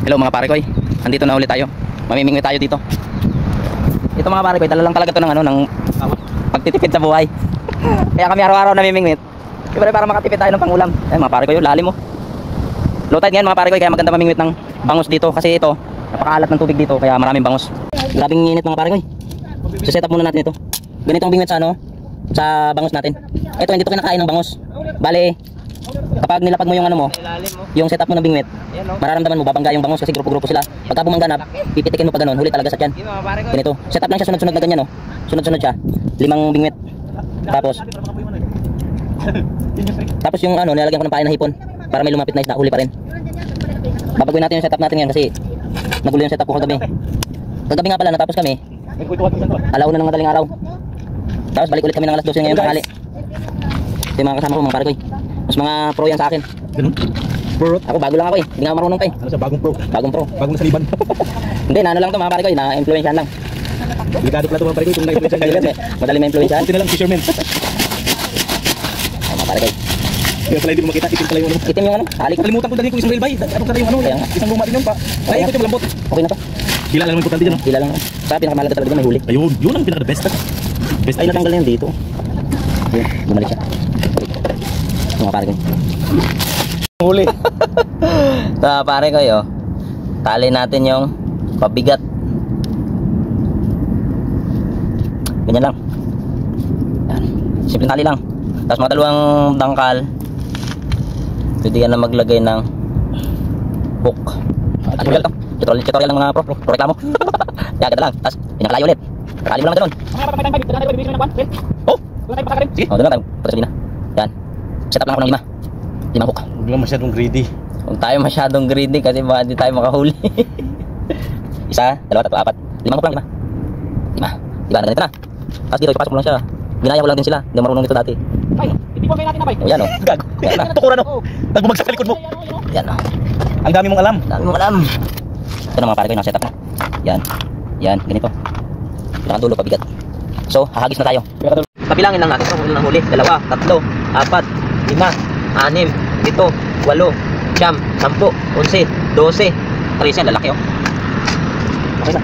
Hello mga pare ko, andito na ulit tayo. Mamimingwit tayo dito. Ito mga pare ko, dala lang talaga to ng ano, ng pagtitipid sa buhay. Kaya kami araw-araw namimingwit. Siyempre para makatipid tayo ng pangulam. Eh mga pare ko, lalim mo. Low tide ngayon mga pare ko, kaya maganda mamingwit ng bangus dito kasi ito, napakaalat ng tubig dito kaya maraming bangus. Grabing init mga pare ko. So set up muna natin ito. Ganitong bingwit sa ano, sa bangus natin. Ito hindi to kinakain ng bangus. Bale, kapag nilapag mo yung ano mo, yung setup mo ng bingwit, mararamdaman mo babangga yung bangus kasi grupo-grupo sila. Pagka bumangga na, pipitikin mo pa ganun, huli talaga sa tiyan. Ganito. Setup lang siya sunod-sunod na ganyan, no. Sunod-sunod siya. 5 bingwit. Tapos yung ano, nilalagyan ko ng pain na hipon para may lumapit na isda, huli pa rin. Babagawin natin yung setup natin ngayon kasi nagulo yung setup ko kagabi. Kagabi nga pala natapos kami. Alauna ng madaling araw. Tapos balik ulit kami ng alas 12 ngayon tanghali. Ito yung mga kasama ko mga pare ko. Mas mga pro yan sa akin. Ganun? Pro? Ako bago lang ako eh. Hindi nga marunong pa eh. Ano siya? Bagong pro? Bagong pro. Bagong nasaliban? Hindi, na ano lang to mga pare ko. Na-influensyahan lang. Delikado pala ito mga pare ko. Kung na-influensyahan kayo yan. Madali ma-influensyahan. Buti na lang fisherman. Ay mga pare ko. Kaya pala hindi mo makita. Itim pala yung ano. Itim yung ano. Halik. Kalimutan ko dali ko isang railbay. Ano pala yung ano. Isang luma din yun pa. Ay, ikot yung malambot. Okay na to. Hila lang importante dyan. Hila lang. Sa pinakamalaga talaga dyan may huli. Ayun. Yun ang pinaka-best. Best Ay natanggal na yun dito. Ayun, bumalik siya. Mga pare ko. huli. So pare ko yo. Tali natin yung pabigat. Ganyan lang. Yan. Simpleng tali lang. Tapos mga dalawang dangkal. Pwede ka na maglagay ng hook. Tutorial to. Tutorial ng mga pro reklamo. Yan, ganda lang. Tapos pinakalayo ulit. Tali mo lang ganun. Oh! Sige. Oh, doon lang tayo. Patuloy na. Yan. Set up lang ako ng 5 hook. Huwag lang masyadong greedy. Huwag tayo masyadong greedy kasi baka di tayo makahuli. 1, 2, 3, 4 5 hook lang, 5. Diba, ganito na. Tapos dito, ipapasok mo lang siya. Ginaya ko lang din sila. Hindi marunong nito dati. Ay, hindi pa kayo natin na bay. O yan o. Gag. Yan na. Tukuran o. Nagbumagsak sa likod mo. Yan o. Ang dami mong alam. Dami mo alam. Ito na mga pare ko, nakaset up na. Yan. Yan, ganito. Pinakadulo, pabigat. So, hahagis na tayo. Kabilangin lang natin. Kung huli, 2, 3, 4, 5, 6, 7, 8, 9, 10, 11, 12, 13 yan, lalaki oh. Okay na.